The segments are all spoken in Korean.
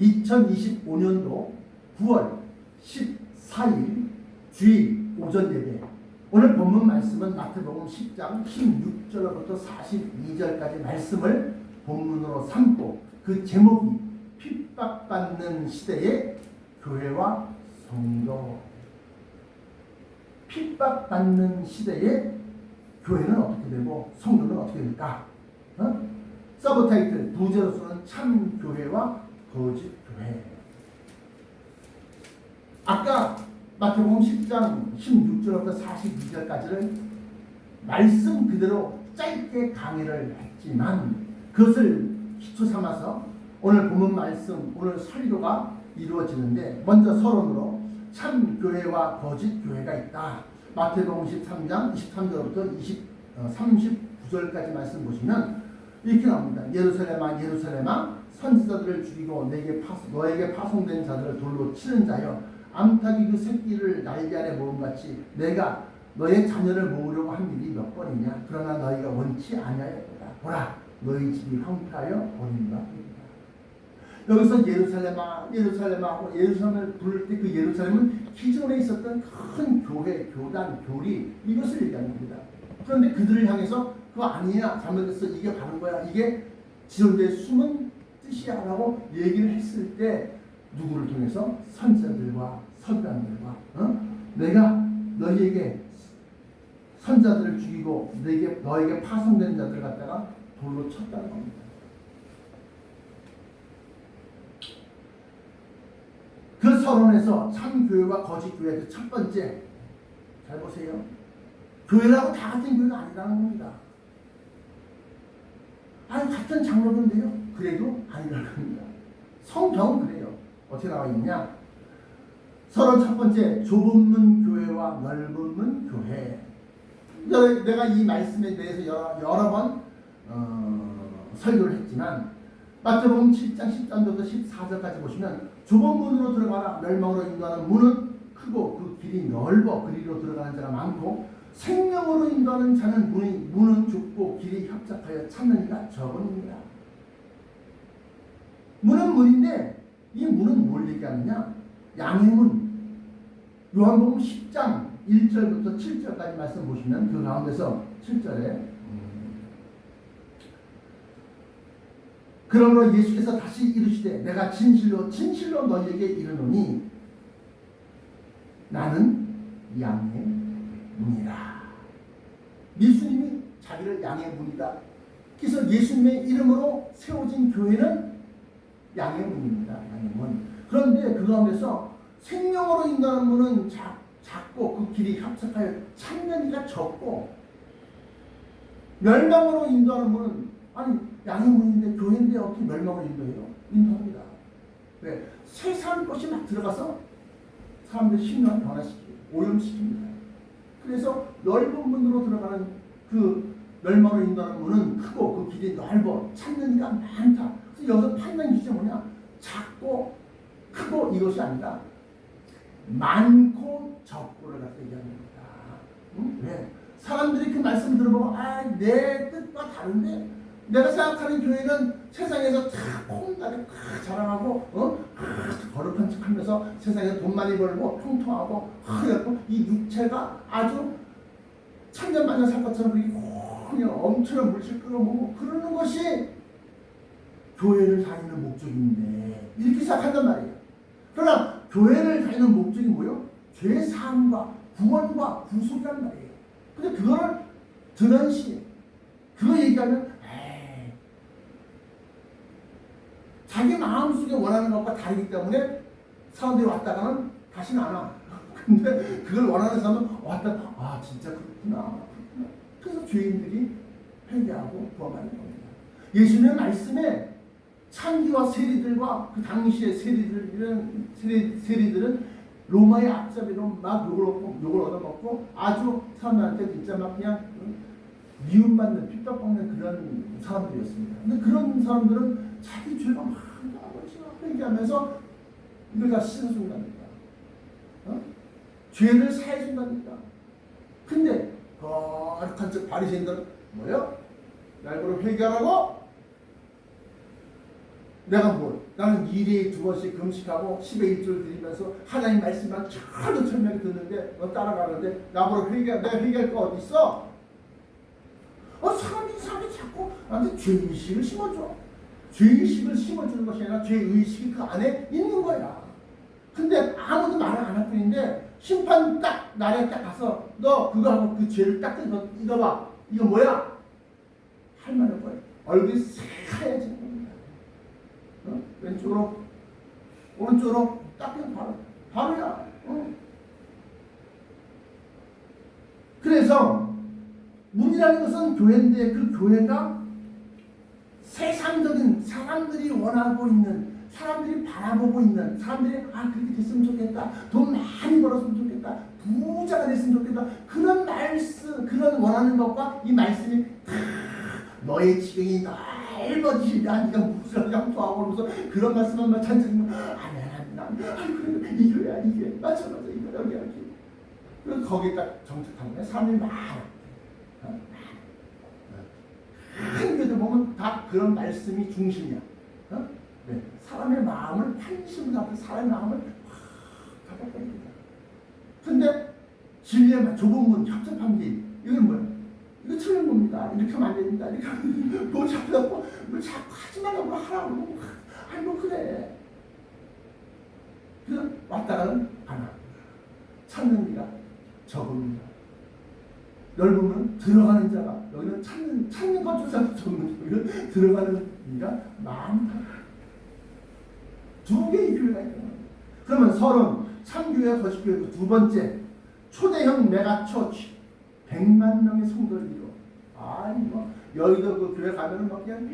2025년도 9월 14일 주일 오전 예배. 오늘 본문 말씀은 마태복음 10장 16절부터 42절까지 말씀을 본문으로 삼고 그 제목이 핍박받는 시대의 교회와 성도. 핍박받는 시대의 교회는 어떻게 되고 성도는 어떻게 될까? 서브타이틀 부제로서는 참 교회와 거짓 교회. 아까 마태복음 10장 16절부터 42절까지를 말씀 그대로 짧게 강의를 했지만 그것을 기초 삼아서 오늘 본문 말씀, 오늘 설교가 이루어지는데 먼저 서론으로 참 교회와 거짓 교회가 있다. 마태복음 13장 23절부터 39절까지 말씀 보시면 이렇게 나옵니다. 예루살렘아 예루살렘아 선지자들을 죽이고 너에게 파송된 자들을 돌로 치는 자여 암탉이 그 새끼를 날개 아래 모음같이 내가 너의 자녀를 모으려고 한 일이 몇 번이냐. 그러나 너희가 원치 아니하였도다. 보라 너희 집이 황폐하여 버린 바 됩니다. 여기서 예루살렘아 예루살렘아 하고 예루살렘을 부를 때 그 예루살렘은 기존에 있었던 큰 교회, 교단, 교리 이것을 얘기하는 겁니다. 그런데 그들을 향해서 그거 아니야 잘못했어 이게 바른 거야 이게 지존자의 숨은 뜻이야 라고 얘기를 했을 때 누구를 통해서? 선지자들과 서기관들과 내가 너희에게 선자들을 죽이고 너에게 파송된 자들을 갖다가 돌로 쳤다는 겁니다. 그 서론에서 참 교회와 거짓 교회 그 첫 번째 잘 보세요. 교회라고 다 같은 교회가 아니라는 겁니다. 아니 같은 장로인데요. 그래도 아니라는 겁니다. 성경은 그래요. 어떻게 나와 있냐? 서론 첫 번째 좁은 문 교회와 넓은 문 교회. 내가 이 말씀에 대해서 여러 번 설교를 했지만 마태복음 7장 13절부터 14절까지 보시면 좁은 문으로 들어가라 멸망으로 인도하는 문은 크고 그 길이 넓어 그리로 들어가는 자가 많고 생명으로 인도하는 자는 문은 좁고 길이 협착하여 찾는 이가 적으니라. 문은 문인데 이 문은 뭘 얘기하느냐? 양의 문. 요한복음 10장 1절부터 7절까지 말씀 보시면 그 가운데서 7절에 그러므로 예수께서 다시 이르시되 내가 진실로 진실로 너희에게 이르노니 나는 양의 문이라. 예수님이 자기를 양의 문이다. 그래서 예수님의 이름으로 세워진 교회는 양의 문입니다. 양의 문. 그런데 그 가운데서 생명으로 인도하는 문은 작고 그 길이 협착하여 찾는 이가 적고 멸망으로 인도하는 문은 아니 양의 문인데 교회인데 어떻게 멸망을 인도해요? 인도합니다. 왜? 세상 것이 막 들어가서 사람들 신앙을 변화시키고 오염시킵니다. 그래서 넓은 문으로 들어가는 그 멸망으로 인도하는 문은 크고 그 길이 넓어 찾는 이가 많다. 그래서 여기서 판단 기준이 뭐냐? 작고 크고 이것이 아니라 많고 적고를 갖다 얘기하는 겁니다. 왜? 사람들이 그 말씀 들어보고 내 뜻과 다른데 내가 생각하는 교회는 세상에서 폼나게 자랑하고 거룩한 척하면서 세상에서 돈 많이 벌고 통통하고 그래갖고 이 육체가 아주 천년만년 살 것처럼 그냥 엄청난 물질 끌어모으고 그러는 것이 교회를 다니는 목적인데 이렇게 생각한단 말이에요. 그러나 교회를 다니는 목적이 뭐예요? 죄사함과 구원과 구속이란 말이에요. 근데 그거를 드러시 그거 얘기하면 자기 마음속에 원하는 것과 다르기 때문에 사람들이 왔다가는 다시는 안 와. 근데 그걸 원하는 사람은 왔다가 진짜 그렇구나. 그래서 죄인들이 회개하고 구원하는 겁니다. 예수님의 말씀에 창기와 세리들과 그 당시의 세리들은 로마의 앞잡이로 막 욕을 얻어먹고 아주 사람들한테 진짜 막 그냥 미움받는 핍박받는 그런 사람들이었습니다. 근데 그런 사람들은 자기 죄가 많다고 회개하면서 이걸 다 씻어준답니다. 죄를 사해준답니다. 근데 거룩한 척 바리새인들은 뭐예요? 날 보러 회개하라고 내가 나는 1일에 2번씩 금식하고 10의 1조를 드리면서 하나님 말씀만 철도 철면히 듣는데 너 따라가는데 나보고 내가 회개할 거 어디 있어? 사람이 자꾸 나한테 죄의식을 심어줘. 죄의식을 심어주는 것이 아니라 죄의식이 그 안에 있는 거야. 근데 아무도 말을 안 할 뿐인데 심판 날에 딱 가서 너 그거 하고 그 죄를 딱 뜯어 봐. 이거 뭐야? 할 말은 뭐야? 얼굴이 새하얘지는 겁니다. 왼쪽으로 오른쪽으로 닦으면 바로야. 그래서 문이라는 것은 교회인데 그 교회가 세상적인 사람들이 원하고 있는, 사람들이 바라보고 있는, 사람들이 그렇게 됐으면 좋겠다, 돈 많이 벌었으면 좋겠다, 부자가 됐으면 좋겠다, 그런 말씀, 그런 원하는 것과 이 말씀이 너의 지경이 넓어지시냐, 네가 무슨 양토하고 그러면서 그런 말씀만 막 찬찬히 그래 이거야 이게 맞아 이거 여기 그래서 거기에 딱 정착하는 거야. 사람들이 많아. 큰 교회들 보면 다 그런 말씀이 중심이야. 네. 사람의 마음을 환심을 갖고 사람의 마음을 확 잡아버립니다. 근데 진리의 좁은 문, 협잡한 길, 이건 뭐야? 이거 틀린 겁니다. 이렇게 하면 안 됩니다. 이렇게 하면 뭘 잡고 뭘 자꾸 하지 말라고 하라고. 아이고 그래. 그래서 왔다가는 안 와. 찾는 이가 적습니다. 넓으면 들어가는 자가, 여기는 찾는 것 조차도 적는, 여기는 들어가는 이가 많다. 두 개의 교회가 있다. 그러면 서론, 참교회, 거식교회 두 번째, 초대형 메가처치, 100만 명의 성도를 이루어. 여의도 그 교회 가면은 막 그냥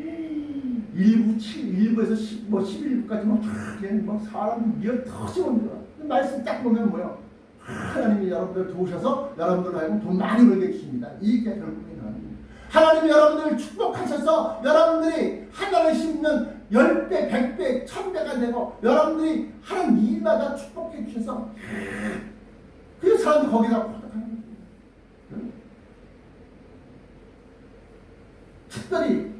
일부에서 11부까지 막 그냥 막 사람이 미어 터지는 거야. 말씀 딱 보면 뭐야? 하나님이 여러분들 도우셔서 여러분들 하여금 돈 많이 벌게 해주십니다. 이게 결국에는 하나님이 여러분들을 축복하셔서 여러분들이 하나를 심는 10배, 100배, 1000배가 되고 여러분들이 하는 일마다 축복해 주셔서 그 사람들이 거기다 고백하는 거예요. 특별히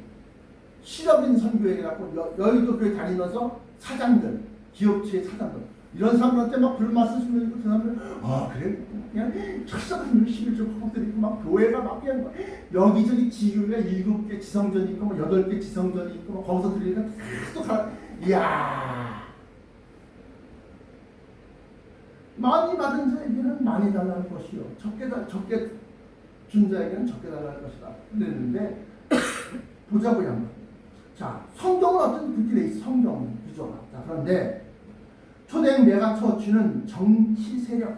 실업인 선교회라고 여의도 교회 다니면서 사장들, 기업체의 사장들 이런 사람들한테 막 불만 쓰시면 그 사람들 그래 그냥 철석한 11조 커플들이 막 교회가 막 그냥 여기저기 지교회가 7개 지성전이 있고 뭐 8개 지성전이 있고 뭐 거기서 들리니까 계속 이야 많이 받은 자에게는 많이 달라는 것이요 적게 준 자에게는 적게 달라는 것이다 그랬는데 보자고요. 자 성경은 어떤 그렇게 돼 있어. 성경 구조가. 자 그런데 초대형 메가처치는 정치 세력,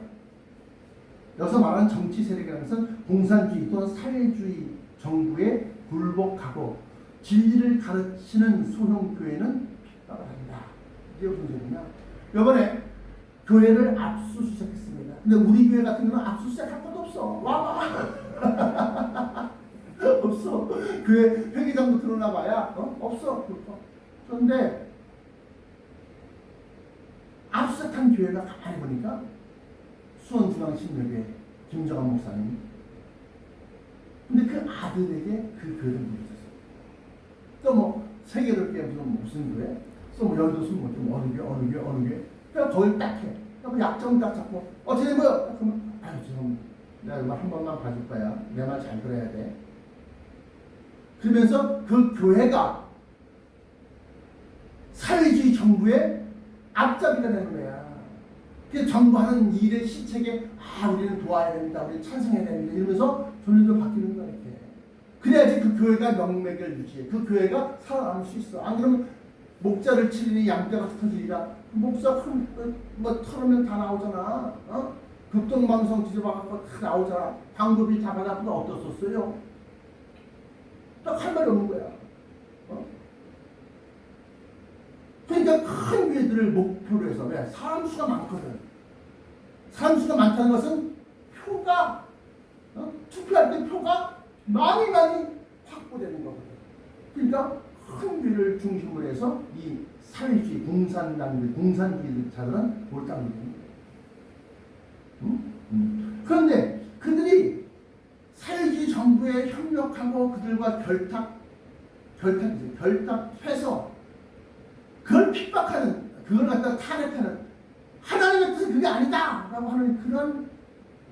여기서 말하는 정치 세력이라는 것은 공산주의 또는 사회주의 정부에 굴복하고 진리를 가르치는 소형교회는 핍박을 한다. 이게 무슨 소리냐? 이번에 교회를 압수수색했습니다. 근데 우리 교회 같은 경우는 압수수색할 것도 없어. 와봐. 없어. 교회 회계장도 드러나봐야 없어. 그런데 압수수색한 교회가 가만히 보니까 수원중앙신여교회 김정환 목사님. 근데 그 아들에게 그 교회를 물어줬어. 또 뭐 세계롭게 무슨 교회? 또 뭐 여의도수 뭐 어느 교회? 그냥 거기 딱 해. 그럼 약점 딱 잡고 어떻게 뭐야? 그러면 지금 내가 이거 한 번만 봐줄 거야. 내 말 잘 들어야 돼. 그러면서 그 교회가 사회주의 정부의 앞잡이가 되는 거야. 그 정부 하는 일의 실책에 우리는 도와야 됩니다. 우리 찬성해야 됩니다. 이러면서 존재도 바뀌는 거야. 이렇게. 그래야지 그 교회가 명맥을 유지해. 그 교회가 살아남을 수 있어. 안 그러면 목자를 치리니 양떼가 흩어지리라. 목사 뭐 털으면 다 나오잖아. 급동방송 뒤져봐갖고 다 나오잖아. 방법이 다 받았는데 어떻었어요? 딱 할 말이 없는 거야. 그러니까 큰 교회들을 목표로 해서 왜? 사람 수가 많거든. 사람 수가 많다는 것은 표가 투표할 때 표가 많이 확보되는 거거든. 그러니까 큰 교회를 중심으로 해서 이 사회주의 공산주의자들은 몰빵이 됩니다. 그런데 그들이 사회주의 정부에 협력하고 그들과 결탁해서 그걸 핍박하는, 그걸 갖다 탄핵하는, 하나님의 뜻은 그게 아니다 라고 하는 그런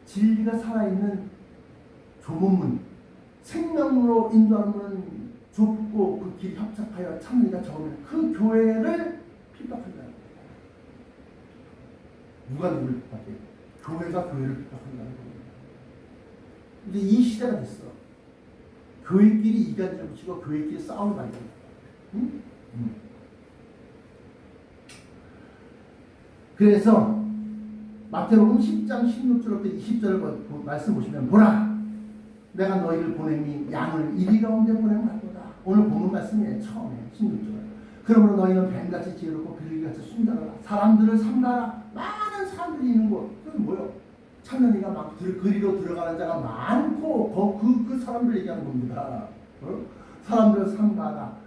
진리가 살아있는 좁은 문, 생명으로 인도하는 문은 좁고 그 길이 협착하여 참리가 적으면 그 교회를 핍박한다는 거예요. 누가 누구를 핍박해? 교회가 교회를 핍박한다는 겁니다. 이제 이 시대가 됐어. 교회끼리 이간질 붙이고 교회끼리 싸우는 말이야. 응? 그래서 마태복음 10장 16절부터 20절을 말씀 보시면, 보라 내가 너희를 보내니 양을 이리 가운데 보내면 할거다. 오늘 본문 말씀이에요. 처음에 16절. 그러므로 너희는 뱀같이 지혜롭고 비둘기같이 순전하라. 사람들을 삼가라. 많은 사람들이 있는 곳. 그건 뭐요? 참여리가 막 그리로 들어가는 자가 많고 그 사람들 얘기하는 겁니다. 사람들을 삼가라.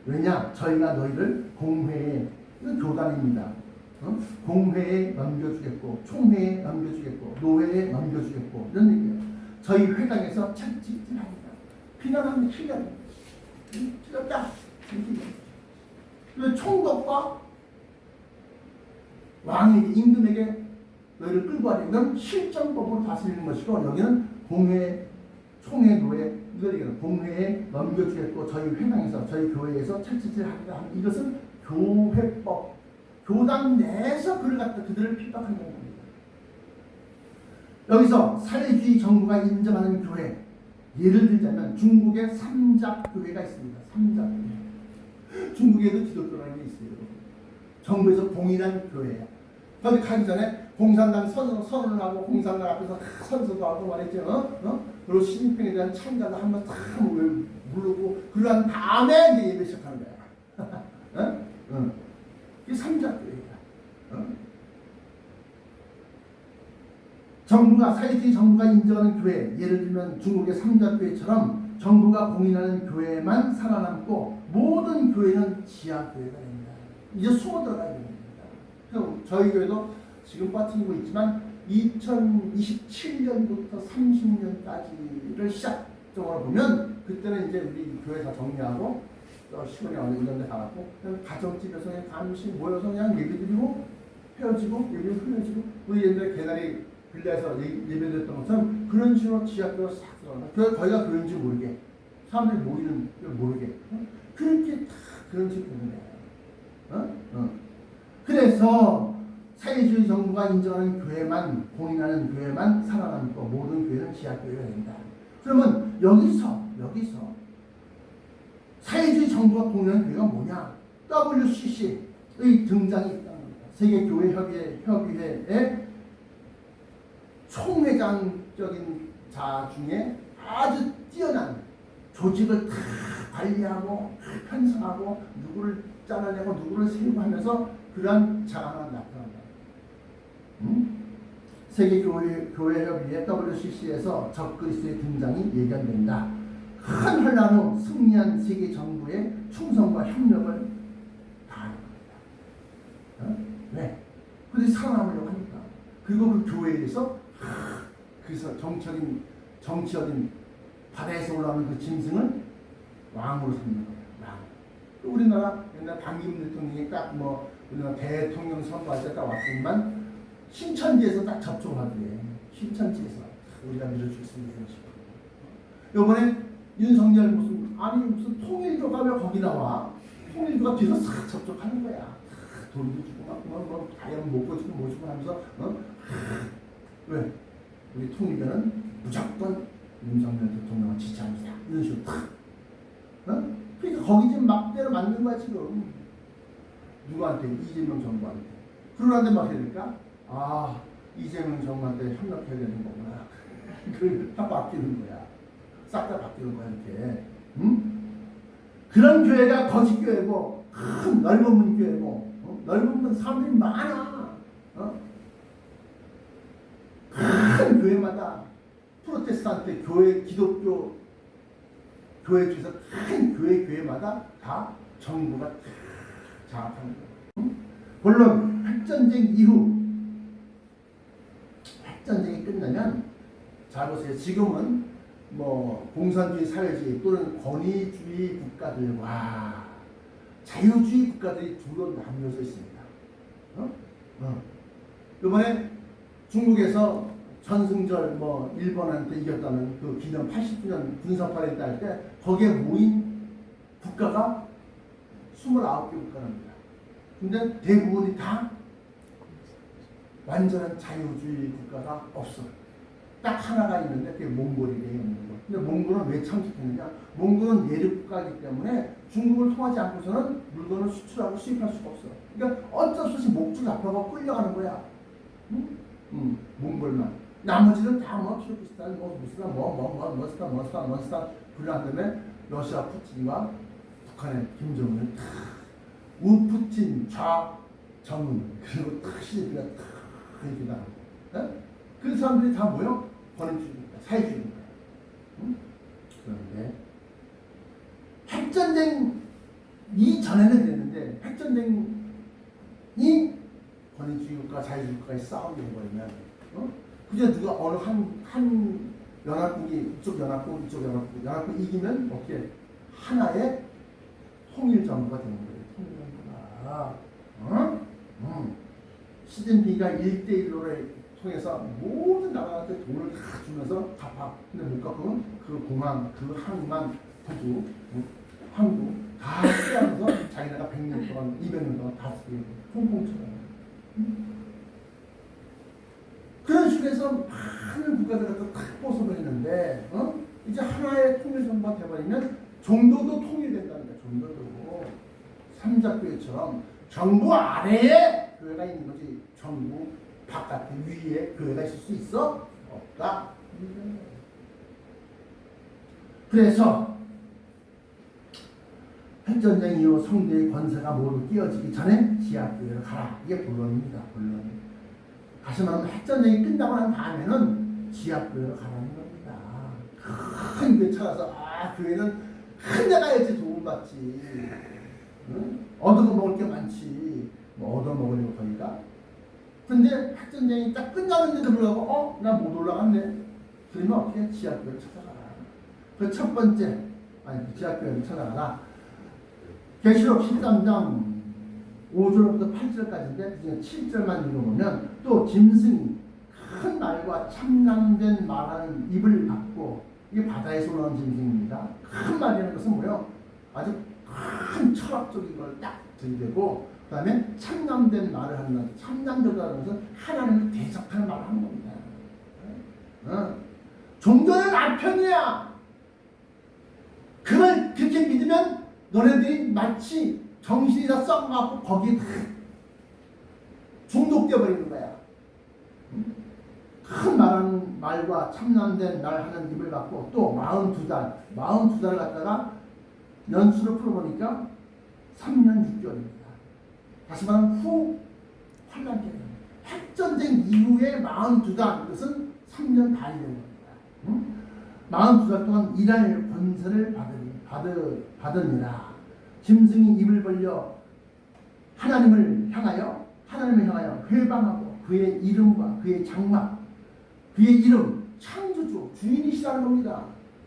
왜냐? 저희가 너희를 공회에, 이건 교단입니다. 공회에 넘겨주겠고, 총회에 넘겨주겠고, 노회에 넘겨주겠고, 이런 얘기예요. 저희 회당에서 책찍질합니다. 비난하면 틀렸다. 총독과 왕에게, 임금에게 너희를 끌고 가려면 실정법으로 다스리는 것이고, 여기는 공회, 총회, 노회, 이걸 얘기해요. 공회에 넘겨주겠고, 저희 회당에서, 저희 교회에서 책찍질하리라 하는, 이것은 교회법, 교단 내에서 그들을 핍박한다는 겁니다. 여기서 사회주의 정부가 인정하는 교회, 예를 들자면 중국의 삼작교회가 있습니다. 삼작교회. 중국에도 기독교라는 게 있어요. 정부에서 공인한 교회야. 거기 가기 전에 공산당 선언을 하고, 공산당 앞에서 선서도 하고 말했죠. 그리고 시진핑에 대한 찬가도 한번 다 부르고, 그러한 다음에 이제 예배 시작하는 거야. 이게 삼작교회야. 사회주의 정부가 인정하는 교회, 예를 들면 중국의 삼작교회처럼 정부가 공인하는 교회만 살아남고 모든 교회는 지하교회가 됩니다. 이제 숨어 들어가야 됩니다. 저희 교회도 지금 빠뜨리고 있지만 2027년부터 30년까지를 시작적으로 보면, 그때는 이제 우리 교회 다 정리하고 시골에 어느 이런 데 가갖고 그냥 가정집에서 그냥 잠시 모여서 그냥 예배드리고 헤어지고 헤어지고, 우리 옛날에 개나리 빌라에서 예배드렸던 것처럼 그런 식으로 지하교회로 싹 들어간다. 거기가 교회인지 모르게, 사람들이 모이는 걸 모르게, 그렇게 다 그런 식으로 되는 거예요. 그래서 사회주의 정부가 인정하는 교회만, 공인하는 교회만 살아남고 모든 교회는 지하교회가 된다. 그러면 여기서 사회주의 정부가 공인하는 교회가 뭐냐? WCC의 등장이 있다는 겁니다. 세계교회협의회의 총회장적인 자 중에 아주 뛰어난, 조직을 다 관리하고 편성하고 누구를 잘라내고 누구를 세우고 하면서 그러한 자가 나타난다. 세계교회협의회 WCC에서 적그리스도의 등장이 예견된다. 큰 혼란 후 승리한 세계 정부의 충성과 협력을 다하는 겁니다. 왜? 그들이 살아남으려고 하니까. 그리고 그 교회에서 그래서 정치적인 바다에서 올라오는 그 짐승을 왕으로 삼는 거예요. 왕. 우리나라 옛날 반기문 대통령이 딱 우리나라 대통령 선거할 때 딱 왔더니만 신천지에서 딱 접촉하기에, 신천지에서 우리가 밀어주겠습니다. 이번에 윤석열 무슨 통일교가 왜 거기 나와? 통일교가 뒤에서 싹 접촉하는 거야. 돈도 주고 막 다이아몬드 못 주고 뭐 주고 하면서 왜? 우리 통일교는 무조건 윤석열 대통령을 지지합니다. 이런 식으로 그러니까 거기 지금 막대로 만든 거야 지금. 누구한테? 이재명 정부한테. 그러는데 막 해니까 이재명 정부한테 협력해야 되는 거구나. 그걸 다 바뀌는 거야. 싹 다 바뀌는 거야 이렇게. 그런 교회가 거짓교회고, 큰 넓은 문 교회고, 넓은 문 사람들이 많아. 큰 교회마다 프로테스탄트 교회, 기독교 교회 중에서 큰 교회마다 다 정부가 장악하는 거예요. 물론 핵전쟁 이후, 핵전쟁이 끝나면, 잘 보세요. 지금은 공산주의 사회주의 또는 권위주의 국가들과 자유주의 국가들이 두로 나뉘어져 있습니다. 이번에 중국에서 전승절 일본한테 이겼다는 그 기념 80주년 군사 파레이드 할 때 거기에 모인 국가가 29개 국가랍니다. 근데 대부분이 다 완전한 자유주의 국가가 없어. 딱 하나가 있는데 그게 몽골이래요. 몽골. 근데 몽골은 왜 참석했느냐? 몽골은 내륙 국가이기 때문에 중국을 통하지 않고서는 물건을 수출하고 수입할 수가 없어. 그러니까 어쩔 수 없이 목줄 잡혀가 끌려가는 거야. 몽골만. 나머지는 다 키르기스탄, 머스탄 불난 다음에 러시아 푸틴과 북한의 김정은 우푸틴 좌정은 그리고 탁 시리가 탁 이렇게 나. 그 사람들이 다 뭐요? 권위주의입니다. 사회주의입니다. 그런데 핵전쟁 이전에는 됐는데 핵전쟁이 권위주의 국가, 자유주의 국가에 싸우게 해버리면 그저 누가 어느 한 연합국이 이쪽 연합국 이기면 어떻게 하나의 통일정부가 되는 거예요. 통일정부가. 시진핑이가 1대1로를 통해서 모든 나라한테 돈을 다 주면서 갚아. 근데 못 갚으면 그 공항, 그 항만 부두, 항구 다 쓰면서 자기네가 100년 동안, 200년 동안 다 쓰게 돼요. 홍콩처럼. 그런 식으로 해서 많은 국가들을 탁 벗어버리는데 이제 하나의 통일정부가 돼버리면 종교도 통일된다는 거야. 종교도 삼자교회처럼 정부 아래에 교회가 있는 거지. 정부 바깥에 위에 교회가 있을 수 있어? 없다. 그래서 핵전쟁 이후 성도의 권세가 모두 깨어지기 전에 지하교회로 가라. 이게 본론입니다. 본론. 다시 말하면 핵전쟁이 끝나고 난 다음에는 지하교회로 가라는 겁니다. 큰 교회 찾아서 교회는 큰 데 가야지 도움받지. 얻어먹을 게 많지. 얻어먹으려고 거기가. 근데 핵전쟁이 딱 끝나는데도 불구하고 나 못 올라갔네. 그러면 어떻게 지하교회를 찾아가라. 그 첫 번째 지하교회를 찾아가라. 계시록 13장 5절부터 8절까지인데 그중에 7절만 읽어보면 또 짐승이 큰 말과 참남된 말하는 입을 갖고 이게 바다에서 올라온 짐승입니다. 큰 말이라는 것은 뭐예요? 아주 큰 철학적인 걸 딱 들이대고 그 다음에 참남된 말을 하는 참남적이라는 것은 하나님을 대적하는 말을 하는 겁니다. 종교는 아편이야. 그걸 그렇게 믿으면 너네들이 마치 정신이 다 썩어갖고 거기에 다 중독되어 버리는 거야. 큰 말하는 말과 참남된 말 하는 입을 갖고 또 42달을 갖다가 연수로 풀어보니까 3년 6개월입니다. 다시 말하면 후 환란 때입니다. 핵전쟁 이후에 42달 그것은 3년 반이 되는 겁니다. 42달 동안 일할 권세를 받으니라. 짐승이 입을 벌려 하나님을 향하여 회방하고 그의 이름과 그의 장막, 그의 이름 창조주 주인이시라는 겁니다.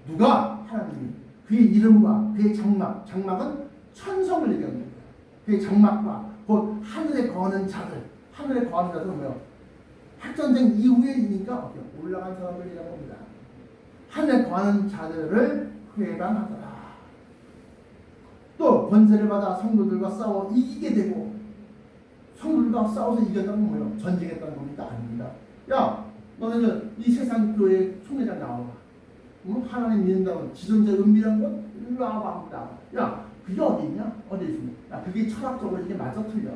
누가? 하나님이. 그의 이름과 그의 장막은 천성을 얘기합니다. 그의 장막과 곧 하늘에 거하는 자들. 하늘에 거하는 자들은 뭐예요? 핵전쟁 이후에니까 올라간 사람들이라는 겁니다. 하늘에 거하는 자들을 회방하더라. 또 권세를 받아 성도들과 싸워 이기게 되고, 성도들과 싸워서 이겼다는 뭐예요? 전쟁했다는 겁니다. 아닙니다. 야, 너네들 이 세상 교회 총회장 나와봐. 하나님 믿는다고 지존재 은밀한 것 일로 와봐 합니다. 야, 그게 어디 있냐? 어디 있습니까? 야, 그게 철학적으로 이게 맞아 틀려.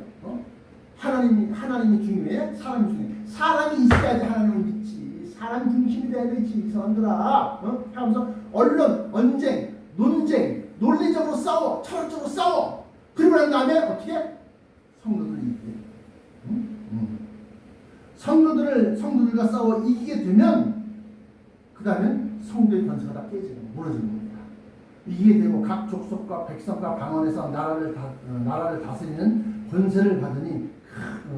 하나님이 중요해? 사람이 중요해? 사람이 있어야지 하나님을 믿지. 사람 중심이 돼야 되지, 이 사람들아. 하면서 언론, 언쟁, 논쟁, 논리적으로 싸워, 철학적으로 싸워. 그리고 난 다음에 어떻게? 성도들을 이기게. 성도들과 싸워 이기게 되면 그 다음에 성도의 권세가 다 깨지는, 무너지는 겁니다. 이기게 되고 각 족속과 백성과 방언에서 나라를 다스리는 권세를 받으니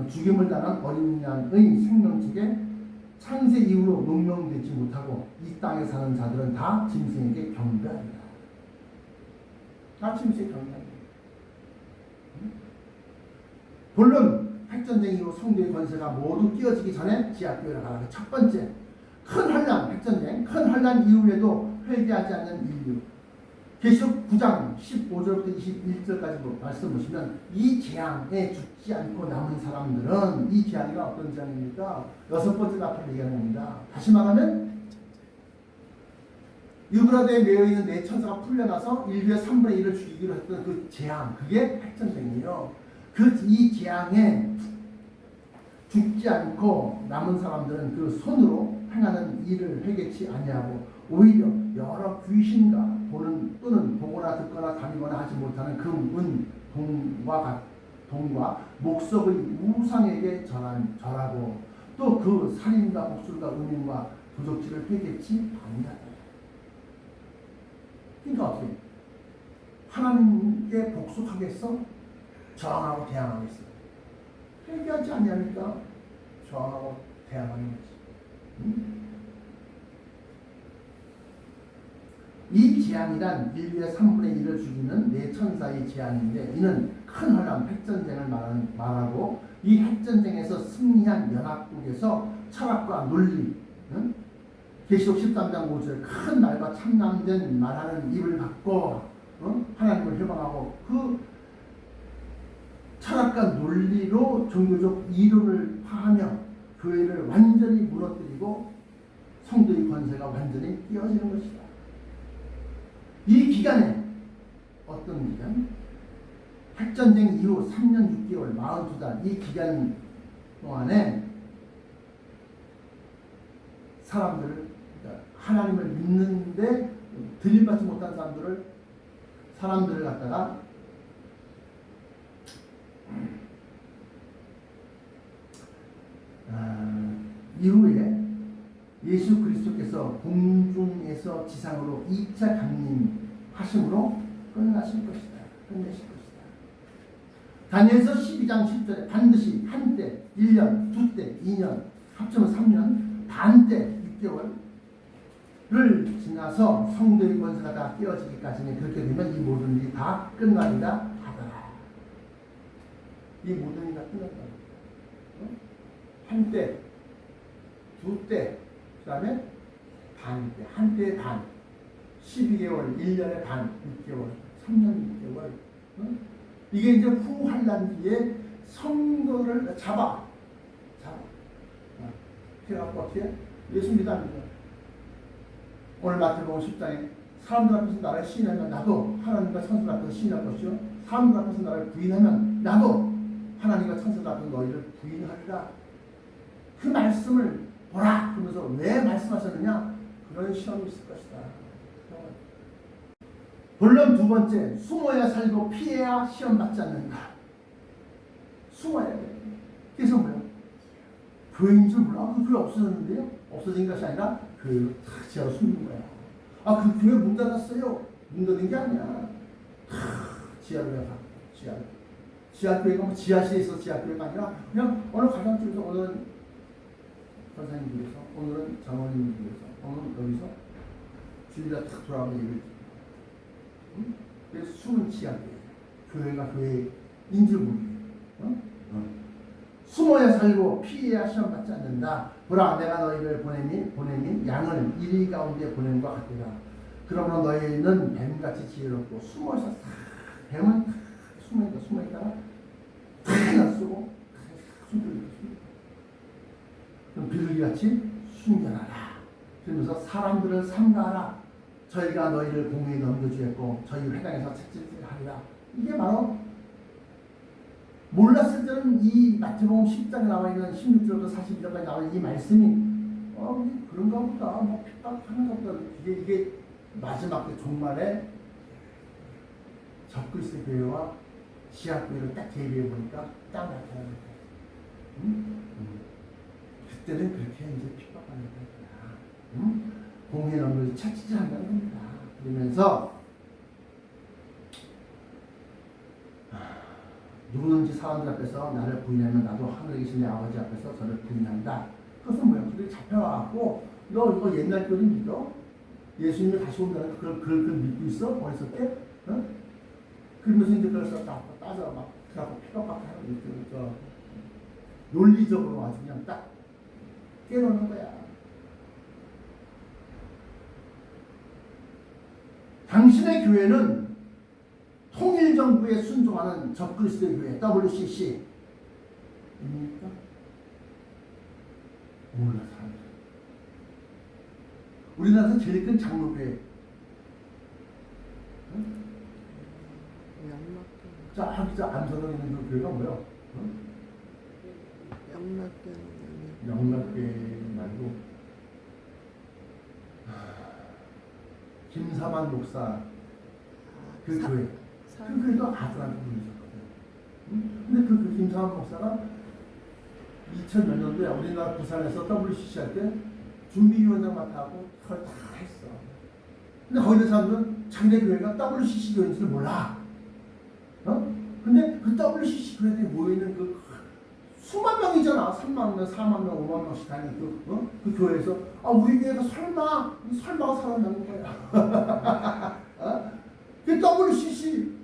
죽임을 당한 어린 양의 생명책에 창세 이후로 농명되지 못하고 이 땅에 사는 자들은 다 짐승에게 경배합니다. 다 짐승에게 경배합니다. 물론 핵전쟁 이후 성도의 권세가 모두 끼어지기 전에 지하교회를 가라. 첫 번째 큰 환란, 핵전쟁 큰 환란 이후에도 회개하지 않는 인류. 계시록 9장 15절부터 21절까지 말씀 보시면 이 재앙에 죽지 않고 남은 사람들은 이 재앙이 어떤 재앙입니까? 여섯 번째 나팔을 얘기하는 겁니다. 다시 말하면 유브라데에 매여있는 네 천사가 풀려나서 인류의 3분의 1을 죽이기로 했던 그 재앙, 그게 핵전쟁이에요. 이 재앙에 죽지 않고 남은 사람들은 그 손으로 행하는 일을 회개치 아니하고 오히려 여러 귀신과 또는 보거나 듣거나 다니거나 하지 못하는 금은 동과 목석의 우상에게 절하고 또 그 살인과 복술과 음행과 도적질을 회개치 아니하다. 그러니까 어떻게 하나님께 복속하겠어? 저항하고 대항하겠어? 회개하지 아니하니까 저항하고 대항하는 거지. 이 재앙이란 인류의 3분의 1을 죽이는 네 천사의 재앙인데 이는 큰 환란 핵전쟁을 말하고 이 핵전쟁에서 승리한 연합국에서 철학과 논리, 계시록 13장 5절 큰 말과 참남된 말하는 입을 갖고 하나님을 회방하고 그 철학과 논리로 종교적 이론을 파하며 교회를 완전히 무너뜨리고 성도의 권세가 완전히 깨어지는 것이다. 이 기간에 어떤 기간? 핵전쟁 이후 3년 6개월 42달 이 기간 동안에 사람들을 하나님을 믿는데 들림받지 못한 사람들을 갖다가 이후에 예수 그리스도께서 공중에서 지상으로 2차 강림하심으로 끝내실 것이다. 다니엘서 12장 10절에 반드시 한때 1년, 두때 2년, 합치면 3년, 반때 6개월을 지나서 성도의 권세가 다 깨어지기까지는 그렇게 되면 이 모든 일이 다 끝나리라 하더라. 이 모든 일이 다 끝난다. 한때, 두때, 그 다음에 반때, 한때 반, 12개월, 1년에 반, 6개월, 3년 6개월. 이게 이제 후환란 뒤에 성도를 잡아. 그래갖고 어떻게? 예수 믿습니다. 오늘 마태복음 10장에 사람들 앞에서 나를 시인하면 나도 하나님과 천사들 앞에서 시인할 것이요. 사람들 앞에서 나를 부인하면 나도 하나님과 천사들 앞에서 너희를 부인하리라. 그 말씀을 보라. 그러면서 왜 말씀하셨느냐? 그런 시험이 있을 것이다. 본론 두 번째, 숨어야 살고 피해야 시험 받지 않는다. 숨어야 돼. 그래서 뭐야? 교회인 줄 몰라. 그 교회 없어졌는데요? 없어진 것이 아니라 그 지하로 숨는 거야. 그 교회 문 닫았어요. 문 닫은 게 아니야. 지하로 가. 지하교회가 뭐 지하실에 있어서 지하교회가 아니라 그냥 어느 가정집에서 오늘은 선생님 집에서 오늘은 장모님 집에서 오늘은 여기서 주일날 탁 돌아오는 얘기를 그래서 숨은 지하교회. 교회가 교회인 줄 모르게. 숨어야 살고 피해야 시험 받지 않는다. 보라 내가 너희를 보내니 양을 이리 가운데 보낸 것 같으라. 그러므로 너희는 뱀같이 지혜롭고 숨어서 뱀은 숨어있다가 다 쓰고 그럼 비둘기같이 숨겨놔라. 그러면서 사람들을 삼가하라. 저희가 너희를 공회에 넘겨주었고 저희 회당에서 책질하리라. 이게 바로 몰랐을 때는 이 마태복음 10장에 나와 있는 16절부터 42절까지 나와 있는 이 말씀이 그런가 보다. 뭐 핍박하는가 보다. 이게 마지막 그 종말에 적그리스도 교회와 지하교회를 딱 대비해 보니까 딱 나타나는 거예요. 그때는 그렇게 이제 핍박하는 거야. 공회 넘겨서 채찍질한다는 겁니다. 그러면서 누구든지 사람들 앞에서 나를 부인하면 나도 하늘에 계신 내 아버지 앞에서 저를 부인한다. 그것은 뭐야? 그들이 잡혀와갖고 너 이거 옛날 교리 믿어? 예수님이 다시 온다는 그걸 믿고 있어? 어렸을 때? 그러면서 이제 그래서 따져 막 그래갖고 픽업하고 저 논리적으로 아주 그냥 딱 깨놓는 거야. 당신의 교회는 통일정부에 순종하는 적그리스도의 교회 WCC 입니까? 몰라 사람들. 우리나라에서 제일 큰 장로교회. 응? 저 안선에 있는 그 교회가 뭐야? 응? 영락교회 말고 김사만 목사 그 교회. 그 교회도 아들한테 보내셨거든. 응? 근데 그 김사만 목사가 2000몇 년도에 우리나라 부산에서 WCC 할 때 준비위원장 맡아고 그걸 다 했어. 근데 거기 있는 사람들은 자기네 교회가 WCC 교회인지를 몰라. 근데 그 WCC 교회들이 모여있는 그 수만 명이잖아. 3만 명, 4만 명, 5만 명씩 다니는 그 교회에서 우리 교회가 설마가 살아나는 거야. 그 WCC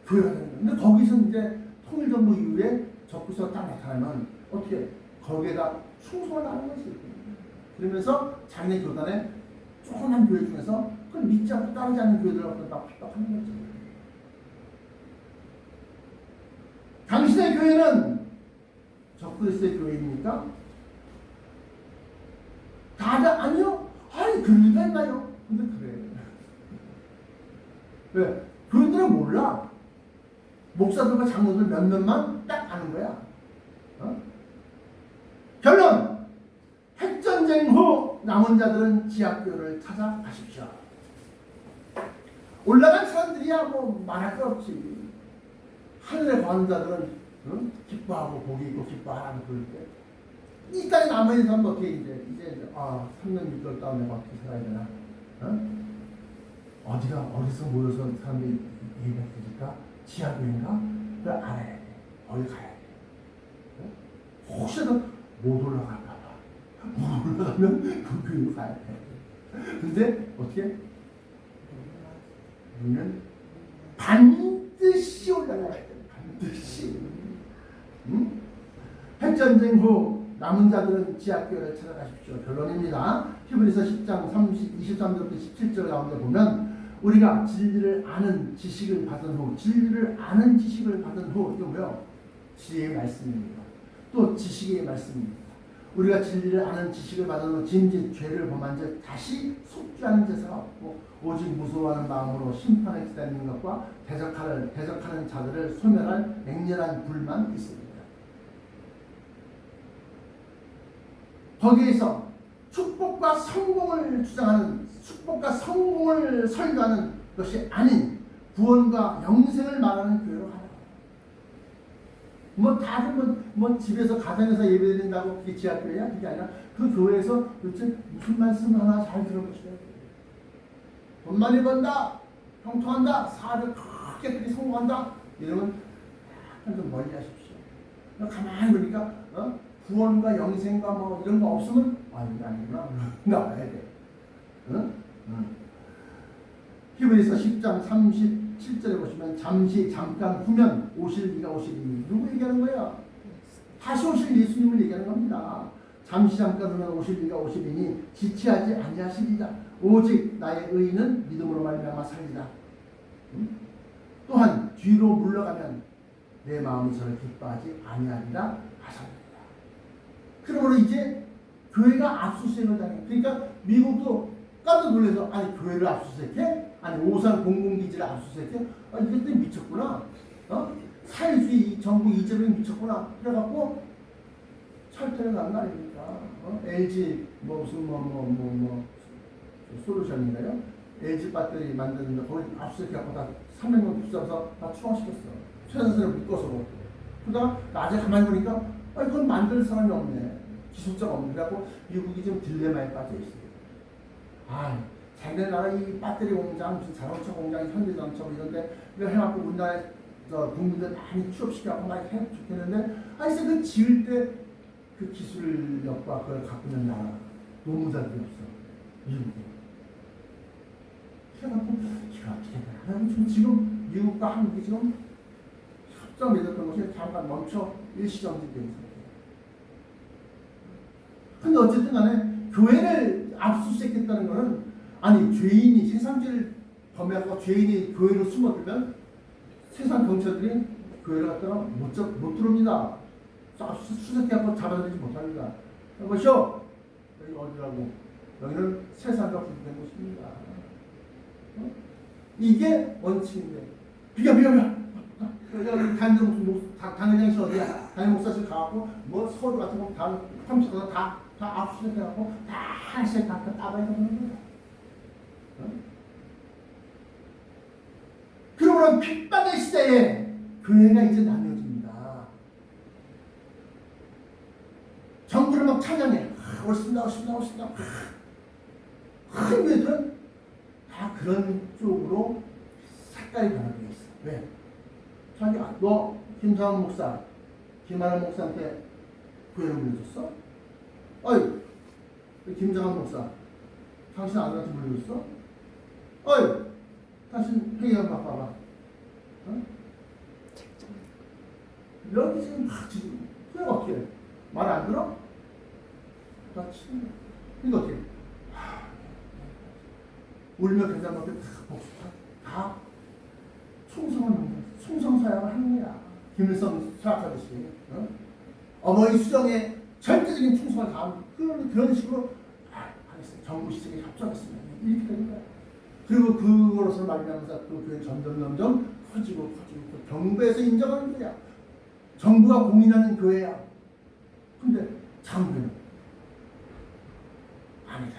교회가 되는 거야. 근데 거기서 이제 통일정부 이후에 적구서 딱 나타나면 어떻게 거기에다 충성을 하는 거지. 그러면서 자기네 교단에 조그만 교회 중에서 그걸 믿지 않고 따르지 않는 교회들하고 딱 하는 거지. 당신의 교회는 적그리스도의 교회입니까? 다들 아니요. 아니 그럴 리가 있나요? 근데 그래. 왜? 교회들은 몰라. 목사들과 장로들 몇몇만 딱 아는 거야. 결론! 핵전쟁 후 남은 자들은 지하교회를 찾아가십시오. 올라간 사람들이야 뭐 말할 거 없지. 하늘에 거하는 자들은 기뻐하고 복이 있고 기뻐하라고 그럴 때 이 땅에 남아있는 사람도 어떻게 이제 3년 6개월 동안 내가 어떻게 살아야 되나? 어디서 모여서 사람들이 예배드릴까? 지하교회인가? 그 알아야 돼. 어디 가야 돼. 혹시라도 못 올라갈까 봐. 못 올라가면 그 교회로 가야 돼. 근데 어떻게? 우리는 반드시 올라가야 돼. 반드시. 핵전쟁 후 남은 자들은 지하교회를 찾아가십시오. 결론입니다. 히브리서 10장 23절부터 17절 가운데 보면 우리가 진리를 아는 지식을 받은 후 이게 뭐예요? 지혜의 말씀입니다. 또 지식의 말씀입니다. 우리가 진리를 아는 지식을 받은 후 진즉 죄를 범한 즉 다시 속죄하는 제사가 없고 오직 무서워하는 마음으로 심판에 기다리는 것과 대적하는 자들을 소멸할 맹렬한 불만 있습니다. 거기에서 축복과 성공을 설교하는 것이 아닌 구원과 영생을 말하는 교회로 하라. 다들 집에서 가정에서 예배드린다고 그게 지하교회야? 그게 아니라 그 교회에서 도대체 무슨 말씀 하나 잘 들어보시면 돈 많이 번다, 형통한다, 사업을 크게 성공한다 이러면 약간 좀 멀리 하십시오. 가만히 보니까 구원과 영생과 이런 거 없으면 이게 아니구나. 나와야 돼. 히브리서 10장 37절에 보시면 잠깐 후면 오실 이가 오시리니 누구 얘기하는 거야? 다시 오실 예수님을 얘기하는 겁니다. 잠깐 후면 오실 이가 오시리니 지체하지 아니하시리라. 오직 나의 의인은 믿음으로 말미암아 살리라. 또한 뒤로 물러가면 내 마음이 저를 기뻐하지 아니하리라 하셨습니다. 그러므로 이제 교회가 압수수색을 당해. 그러니까 미국도 깜짝 놀라서 교회를 압수수색해? 오산 공공기지를 압수수색해? 이것들이 미쳤구나. 사회주의 정부 이재명이 미쳤구나. 그래갖고 철퇴를 간 거 아닙니까? LG 솔루션인가요? LG 배터리 만드는데 거기 압수수색해갖고 다 300명 붙잡아서 다 추방시켰어. 최선생을 묶어서. 그러다가 낮에 가만히 보니까 그건 만들 사람이 없네. 기술자가 없네. 그래갖고 미국이 지금 딜레마에 빠져 있어요. 자기네 나라 이 배터리 공장, 자동차 공장, 현대자동차 이런데 이거 해갖고 우리나라 국민들 많이 취업시켜갖고 많이 해 좋겠는데 그 지을 때 그 기술력과 그걸 갖고 있는 나라 노무자들이 없어. 미국에. 그래갖고 이거 어떻게 되나? 지금 미국과 한국이 지금 확정 맺었던 것이 잠깐 멈춰 일시정지된 상태예요. 근데 어쨌든 간에 교회를 압수수색했다는 것은 아니 죄인이 세상죄를 범하고 죄인이 교회로 숨어들면 세상 경찰들이 교회를 갖다가 못 들어옵니다. 압수수색해서 잡아들이지 못합니다. 그것이요 여기 어디라고? 여기는 세상과 분리된 곳입니다. 이게 원칙인데 비켜 당회장실 어디야? 당회 목사실 가갖고 뭐 서류 같은 거 다 컴퓨터에서 다 압수수색해갖고 다 하나씩 다 따봐야 되는 거야. 그러면 핍박의 시대에 교회가 이제 나뉘어집니다. 정부를 막 찬양해. 옳습니다. 큰 교회들은 다 그런 쪽으로 색깔이 변하게 있어. 왜? 자기 너 김상훈 목사, 김하늘 목사한테 교회를 물려줬어? 어이, 김상훈 목사, 당신 아들한테 물려줬어? 어이, 당신 회의한 바꿔봐. 어? 여기 지금 그냥 어떻게 해? 말 안 들어? 나 치는 거야. 이거 어떻게 해? 울며 계산 밖에 다 충성사역을 하는 거야. 김일성 사학하듯이. 어머니 수정에 절대적인 충성을 다하는 그런 식으로 하겠습니다. 정부 시스템에 협조하겠습니다. 이렇게 되는 거야. 그리고 그거로서 말미암아서 그 교회 점점 커지고 정부에서 인정하는 거야. 정부가 공인하는 교회야. 근데 장교는 아니다.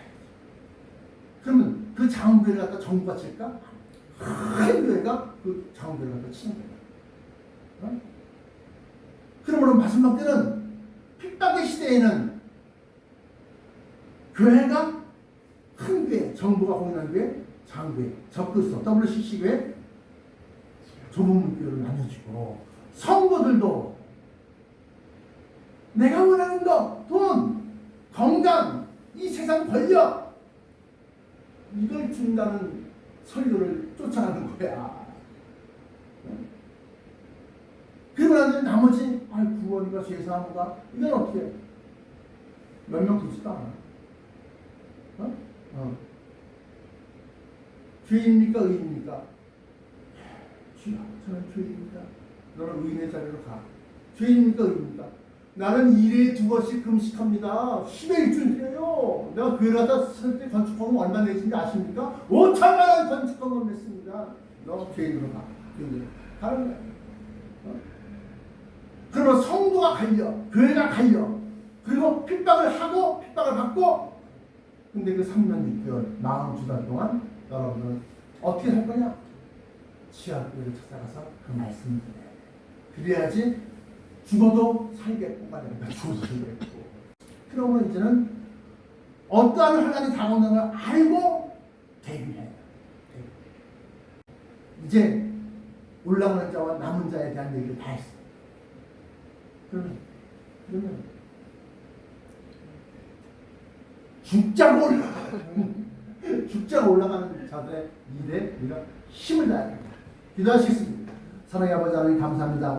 그러면 그 장교를 갖다 정부가 칠까? 큰 교회가 그 장교를 갖다 치는 거야. 그러므로 마지막 때는 핍박의 시대에는 교회가 큰 교회, 정부가 공인한 교회, 장교회, 적그리스도, WCC 교회, 좁은 교회로 나뉘어지고 성도들도 내가 원하는 거, 돈, 건강, 이 세상 권력 이걸 준다는 설교를 쫓아가는 거야. 그러고 나머지 구원과 죄사함과 이건 어떻게 해? 몇 명 되지도 않아. 죄입니까? 의입니까? 주여 저는 죄입니다. 너는 의인의 자리로 가. 죄입니까? 의입니까? 나는 1회에 2번씩 금식합니다. 10회 일주일이에요. 내가 교회 가다 쓸 때 건축헌금 얼마 내신지 아십니까? 5천만 원 건축헌금 냈습니다. 너 죄인으로 가. 가는 거야. 그러면 성도가 갈려. 교회가 갈려. 그리고 핍박을 하고 핍박을 받고 근데 그 3년 6개월 42달 동안 여러분은 어떻게 할 거냐? 지하교회를 찾아가서 그 말씀을 드려야 그래야지 죽어도 살겠고가 됩니다. 죽어도 살겠고. 그러면 이제는 어떠한 환란이 다가오는 걸 알고 대비해야 돼요. 이제 올라오는 자와 남은 자에 대한 얘기를 다 했어요. 그러면 죽자고 올라가는 자들의 일에 우리가 힘을 다해야 됩니다. 기도하시겠습니다. 사랑의 아버지 하나님 감사합니다.